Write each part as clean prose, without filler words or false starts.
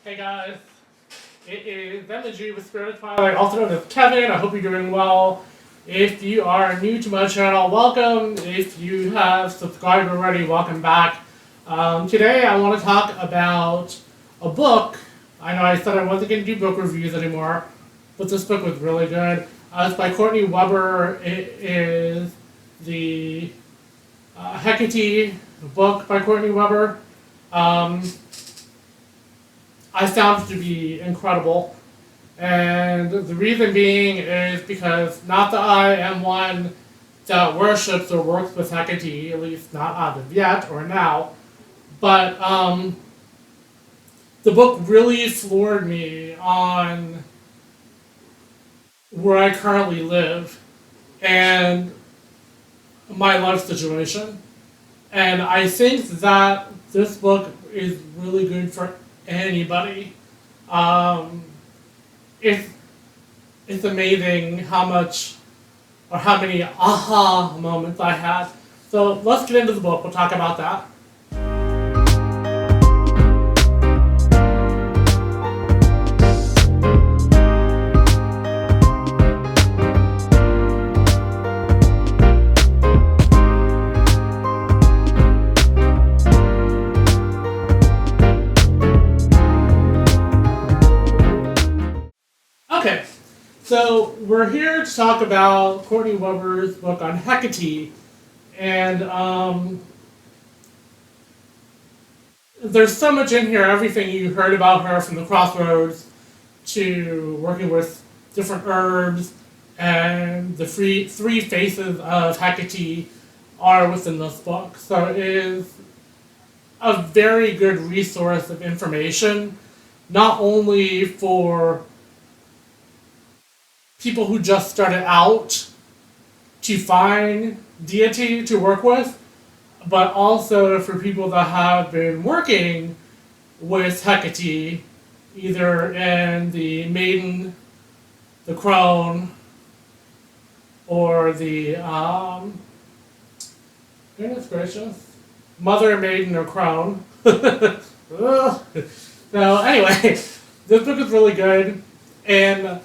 Hey guys, it is Benji with Spirit Twilight, also known as Kevin. I hope you're doing well. If you are new to my channel, welcome. If you have subscribed already, welcome back. Today I want to talk about a book. I know I said I wasn't going to do book reviews anymore, but this book was really good. It's by Courtney Weber. It is the Hekate book by Courtney Weber. I found it to be incredible. And the reason being is because not that I am one that worships or works with Hekate, at least not as of yet or now, but the book really floored me on where I currently live and my life situation. And I think that this book is really good for anybody. It's amazing how much or how many aha moments I had. So let's get into the book. We'll talk about that. Okay, so we're here to talk about Courtney Weber's book on Hekate, and there's so much in here, everything you heard about her from the crossroads to working with different herbs, and the three faces of Hekate are within this book. So it is a very good resource of information, not only for people who just started out to find deity to work with, but also for people that have been working with Hekate, either in the maiden, the crone, or the, goodness gracious, mother, maiden, or crone. So anyway, this book is really good, and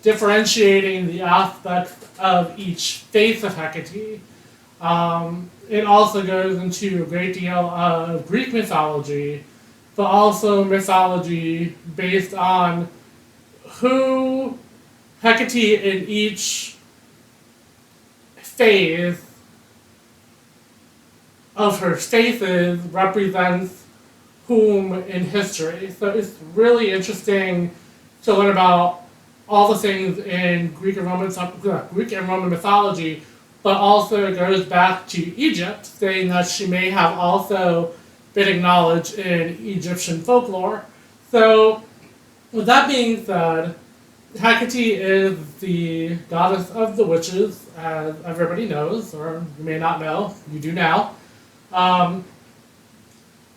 differentiating the aspects of each face of Hekate. It also goes into a great deal of Greek mythology, but also mythology based on who Hekate in each phase of her faces represents whom in history. So it's really interesting to learn about all the things in Greek and Roman mythology, but also it goes back to Egypt, saying that she may have also been acknowledged in Egyptian folklore. So, with that being said, Hekate is the goddess of the witches, as everybody knows, or you may not know, you do now.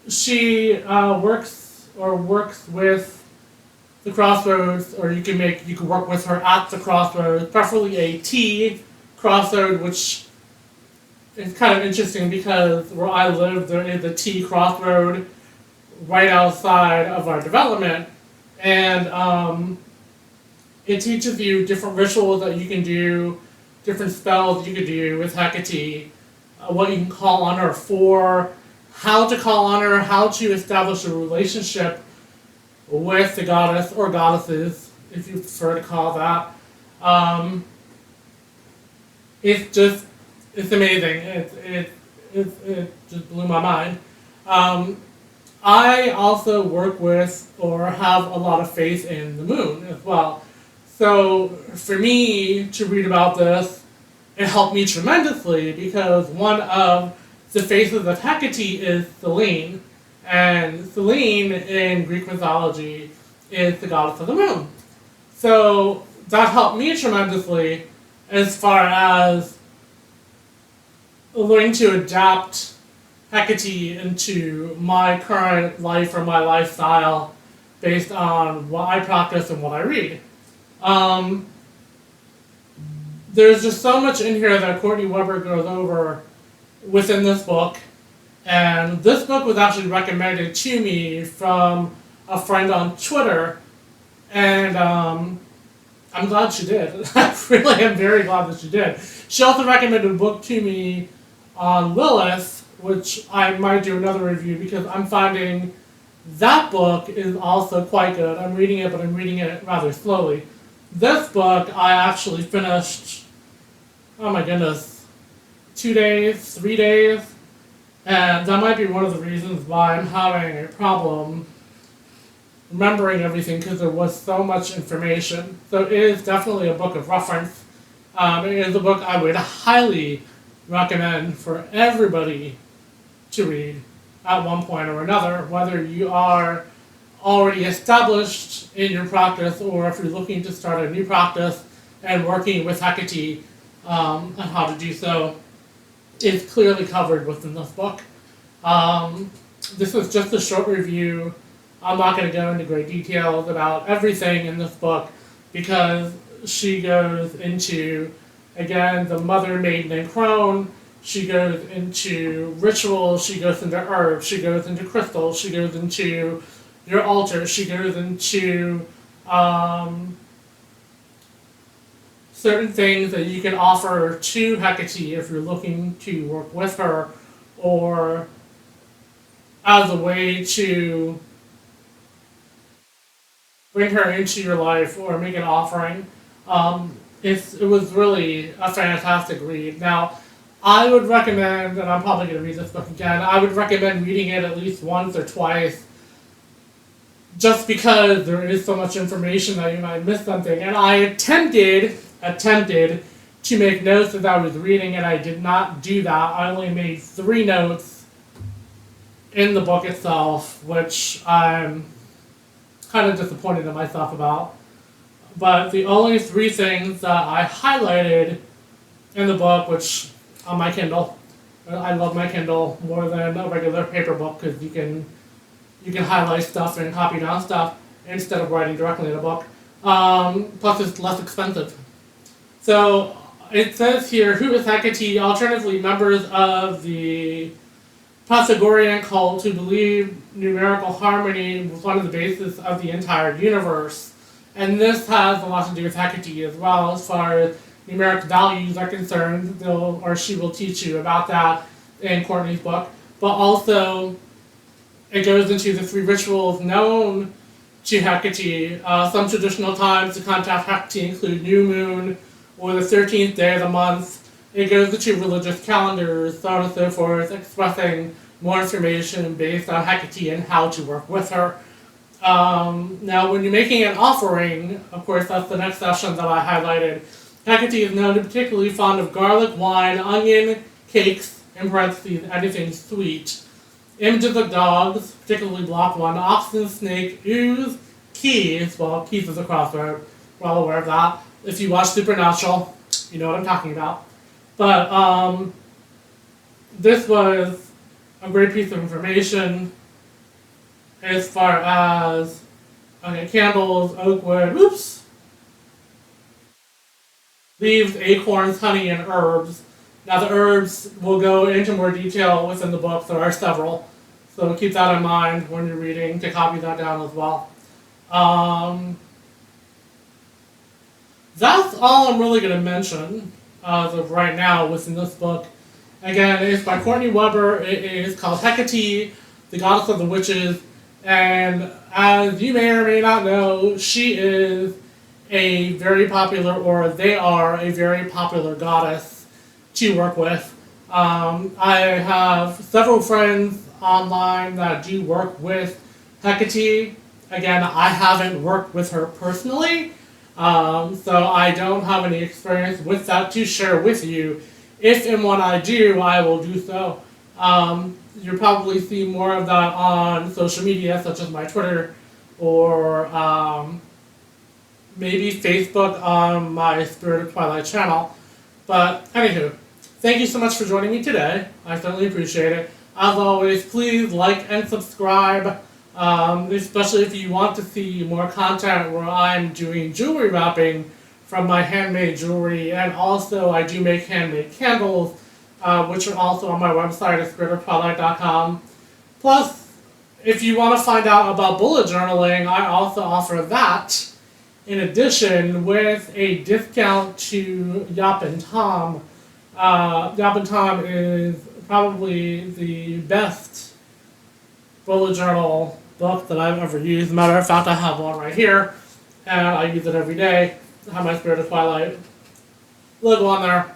She works with the crossroads, or you can work with her at the crossroads, preferably a T crossroad, which is kind of interesting because where I live there is a T crossroad right outside of our development, and it teaches you different rituals that you can do, different spells you can do with Hekate, what you can call on her for, how to call on her, how to establish a relationship with the goddess or goddesses, if you prefer to call that. It's amazing. It just blew my mind. I also work with or have a lot of faith in the moon as well. So for me to read about this, it helped me tremendously because one of the faces of Hekate is Selene. And Selene in Greek mythology is the goddess of the moon. So that helped me tremendously as far as learning to adapt Hekate into my current life or my lifestyle based on what I practice and what I read. There's just so much in here that Courtney Weber goes over within this book. And this book was actually recommended to me from a friend on Twitter, and I'm glad she did. I really am very glad that she did. She also recommended a book to me on Lilith, which I might do another review because I'm finding that book is also quite good. I'm reading it, but I'm reading it rather slowly. This book I actually finished, oh my goodness, 2 days, 3 days, and that might be one of the reasons why I'm having a problem remembering everything because there was so much information. So it is definitely a book of reference. It is a book I would highly recommend for everybody to read at one point or another, whether you are already established in your practice or if you're looking to start a new practice and working with Hekate on how to do so. Is clearly covered within this book. This was just a short review. I'm not going to go into great details about everything in this book because she goes into, again, the mother, maiden, and crone. She goes into rituals, she goes into herbs, she goes into crystals, she goes into your altar, she goes into certain things that you can offer to Hekate if you're looking to work with her or as a way to bring her into your life or make an offering. It was really a fantastic read. Now, I would recommend, and I'm probably going to read this book again, I would recommend reading it at least once or twice just because there is so much information that you might miss something. And I attempted to make notes as I was reading, and I did not do that. I only made 3 notes in the book itself, which I'm kind of disappointed in myself about. But the only 3 things that I highlighted in the book, which on my Kindle, I love my Kindle more than a regular paper book because you can highlight stuff and copy down stuff instead of writing directly in a book. Plus, it's less expensive. So it says here, who is Hekate? Alternatively, members of the Pythagorean cult who believe numerical harmony was one of the basis of the entire universe. And this has a lot to do with Hekate as well, as far as numeric values are concerned. She will teach you about that in Courtney's book. But also, it goes into the 3 rituals known to Hekate. Some traditional times to contact Hekate include new moon or the 13th day of the month. It goes into religious calendars, so on and so forth, expressing more information based on Hekate and how to work with her. Now, when you're making an offering, of course, that's the next session that I highlighted. Hekate is known to be particularly fond of garlic, wine, onion, cakes, in parentheses, anything sweet. Images of dogs, particularly block 1, oxen, snake, ooze, keys. Well, keys is a crossroad. We're all aware of that. If you watch Supernatural, you know what I'm talking about. But this was a great piece of information as far as candles, oak wood, leaves, acorns, honey, and herbs. Now the herbs will go into more detail within the book. There are several. So keep that in mind when you're reading to copy that down as well. That's all I'm really going to mention as of right now within this book. Again, it's by Courtney Weber. It is called Hekate, the Goddess of the Witches. And as you may or may not know, she is a very popular, or they are a very popular goddess to work with. I have several friends online that do work with Hekate. Again, I haven't worked with her personally, so I don't have any experience with that to share with you. If and when I do, I will do so. You'll probably see more of that on social media, such as my Twitter, or maybe Facebook on my Spirit of Twilight channel. But anywho, thank you so much for joining me today. I certainly appreciate it. As always, please like and subscribe, especially if you want to see more content where I'm doing jewelry wrapping from my handmade jewelry, and also I do make handmade candles, which are also on my website at spiritoftwilight.com. Plus, if you want to find out about bullet journaling, I also offer that in addition with a discount to Yop and Tom. Yop and Tom is probably the best bullet journal book that I've ever used. Matter of fact, I have one right here, and I use it every day. I have my Spirit of Twilight logo on there.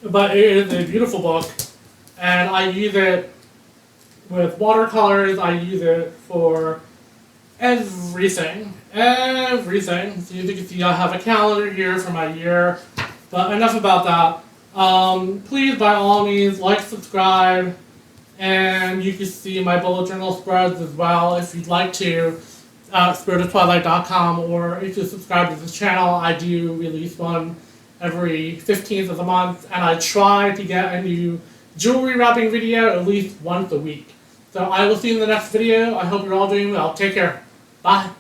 But it is a beautiful book, and I use it with watercolors. I use it for everything. Everything. So you can see I have a calendar here for my year. But enough about that. Please, by all means, like, subscribe, and you can see my bullet journal spreads as well if you'd like to. SpiritofTwilight.com, or if you subscribe to this channel, I do release one every 15th of the month, and I try to get a new jewelry wrapping video at least once a week. So I will see you in the next video. I hope you're all doing well. Take care. Bye.